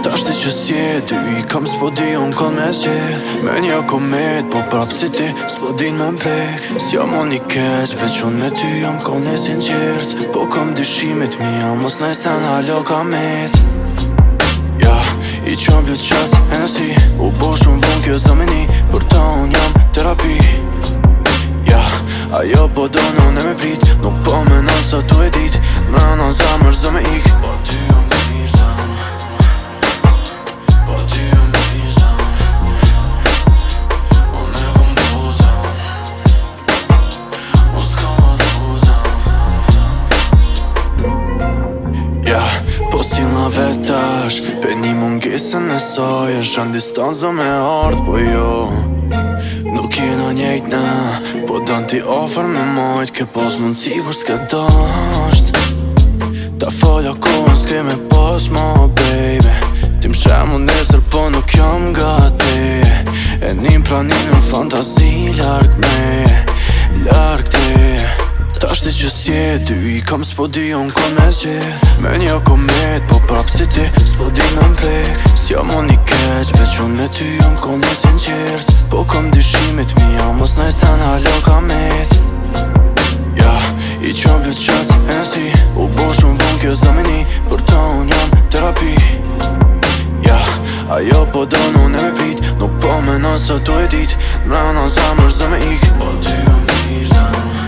Tashti që s'jeti i kam s'po di unë kon me zgjedh Me një komet po prap si ti s'po din me mprek S'jam unë i keq veç unë me ty jam kon e sinqert Po kom dyshimet mija mos nejsen halo kamet I qom blet qas Hennessy U bo shumë vun kjo s'do me ni Për ta unë jam terapi Ajo po do në me prit Nuk po me në sa tu e dit Mrena zamër zdo me ik Po ty jam mirëzam Po ty jam mirëzam Unë e kom buzam Unë s'kom arruzam Po si nga vetash Pe një mungesën e saj E shën distanzo me ardh Po jo Nuk jena njejt na Po don t'i ofër me majt Ke pas mundësi kur s'ka dasht Ta falja kohën s'ke me pas ma baby Ti m'shem unë nesër po nuk jam gati E njim pranin në fantazi larg me Larg ti Tashti që s'jeti i kam s'po di unë kon me zgjedh Me një komet po prap si ti s'po di me mprek S'jam unë i keq veç unë me ty jam kon e sinqert Po kom dyshimet mija mos nejsen halo kamet I qom blet qas Hennessy U bo shumë vun kjo s'do me ni Për ta unë jam terapi Ajo po do në me prit Nuk po me në sa tu e dit Mrena zamër zdo me ik Po ty jam mirëzam